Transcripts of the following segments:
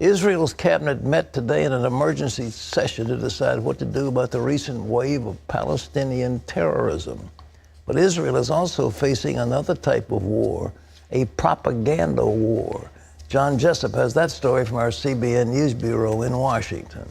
Israel's cabinet met today in an emergency session to decide what to do about the recent wave of Palestinian terrorism. But Israel is also facing another type of war, a propaganda war. John Jessup has that story from our CBN News Bureau in Washington.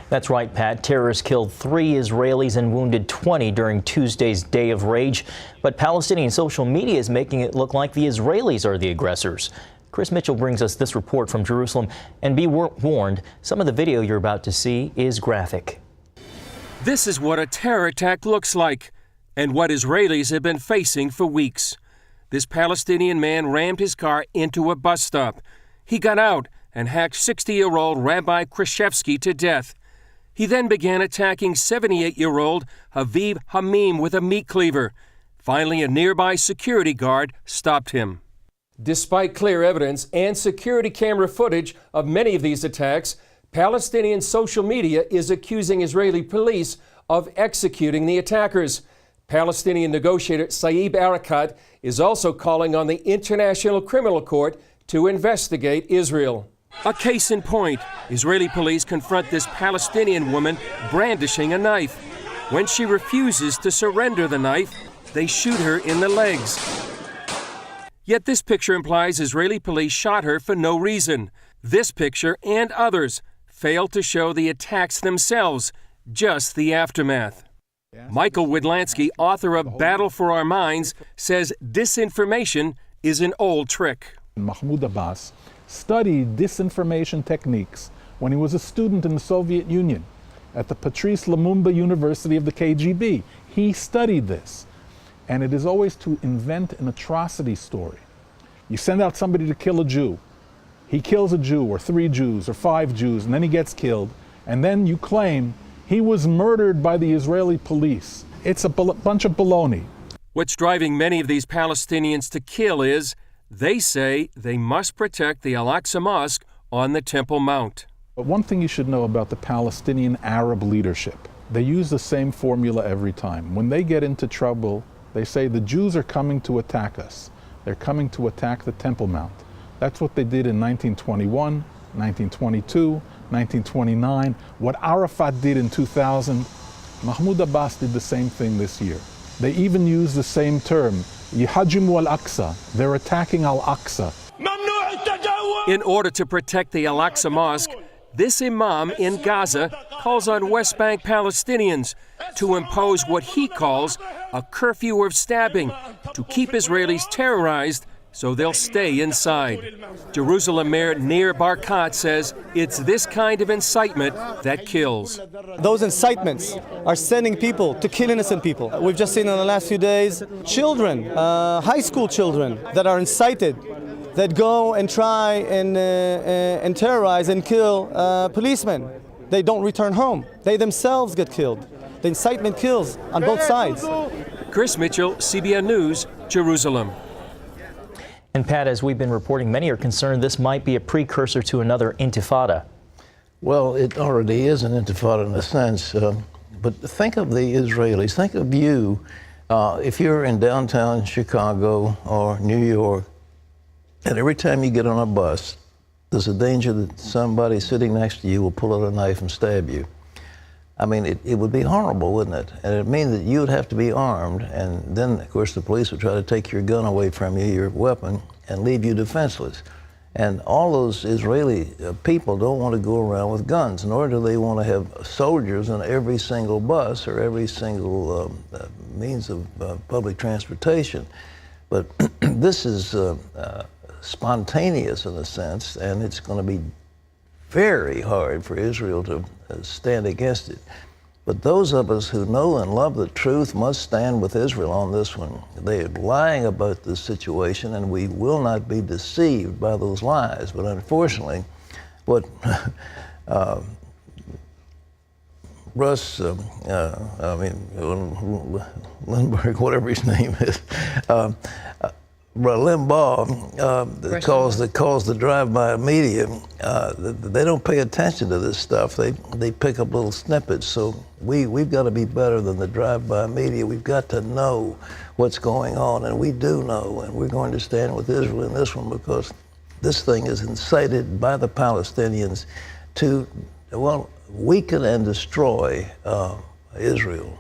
That's right, Pat. Terrorists killed 3 Israelis and wounded 20 during Tuesday's Day of Rage. But Palestinian social media is making it look like the Israelis are the aggressors. Chris Mitchell brings us this report from Jerusalem. And be warned, some of the video you're about to see is graphic. This is what a terror attack looks like, and what Israelis have been facing for weeks. This Palestinian man rammed his car into a bus stop. He got out and hacked 60-year-old Rabbi Krashevsky to death. He then began attacking 78-year-old Haviv Hamim with a meat cleaver. Finally, a nearby security guard stopped him. Despite clear evidence and security camera footage of many of these attacks, Palestinian social media is accusing Israeli police of executing the attackers. Palestinian negotiator Saeb Erekat is also calling on the International Criminal Court to investigate Israel. A case in point, Israeli police confront this Palestinian woman brandishing a knife. When she refuses to surrender the knife, they shoot her in the legs. Yet this picture implies Israeli police shot her for no reason. This picture and others fail to show the attacks themselves, just the aftermath. Michael Widlansky, author of Battle for Our Minds, says disinformation is an old trick. Mahmoud Abbas studied disinformation techniques when he was a student in the Soviet Union at the Patrice Lumumba University of the KGB. He studied this. And it is always to invent an atrocity story. You send out somebody to kill a Jew. He kills a Jew, or 3 Jews, or 5 Jews, and then he gets killed. And then you claim he was murdered by the Israeli police. It's a bunch of baloney. What's driving many of these Palestinians to kill is, they say they must protect the Al-Aqsa Mosque on the Temple Mount. But one thing you should know about the Palestinian Arab leadership, they use the same formula every time. When they get into trouble, they say the Jews are coming to attack us. They're coming to attack the Temple Mount. That's what they did in 1921, 1922, 1929. What Arafat did in 2000, Mahmoud Abbas did the same thing this year. They even use the same term, Yihajimu al-Aqsa. They're attacking al-Aqsa. In order to protect the Al-Aqsa Mosque, this imam in Gaza calls on West Bank Palestinians to impose what he calls a curfew of stabbing to keep Israelis terrorized so they'll stay inside. Jerusalem Mayor Nir Barkat says it's this kind of incitement that kills. Those incitements are sending people to kill innocent people. We've just seen in the last few days children, high school children that are incited, that go and try and terrorize and kill policemen. They don't return home. They themselves get killed. The incitement kills on both sides. Chris Mitchell, CBN News, Jerusalem. And Pat, as we've been reporting, many are concerned this might be a precursor to another intifada. Well, it already is an intifada in a sense. But think of the Israelis. Think of you if you're in downtown Chicago or New York, and every time you get on a bus, there's a danger that somebody sitting next to you will pull out a knife and stab you. I mean, it would be horrible, wouldn't it? And it'd mean that you would have to be armed, and then, of course, the police would try to take your gun away from you, your weapon, and leave you defenseless. And all those Israeli people don't want to go around with guns, nor do they want to have soldiers on every single bus or every single means of public transportation. But this is spontaneous in a sense, and it's going to be very hard for Israel to stand against it. But those of us who know and love the truth must stand with Israel on this one. They are lying about this situation, and we will not be deceived by those lies. But unfortunately, what Lindbergh, whatever his name is, Limbaugh calls the drive-by media. They don't pay attention to this stuff. They pick up little snippets. So we've got to be better than the drive-by media. We've got to know what's going on, and we do know. And we're going to stand with Israel in this one because this thing is incited by the Palestinians to, well, weaken and destroy Israel.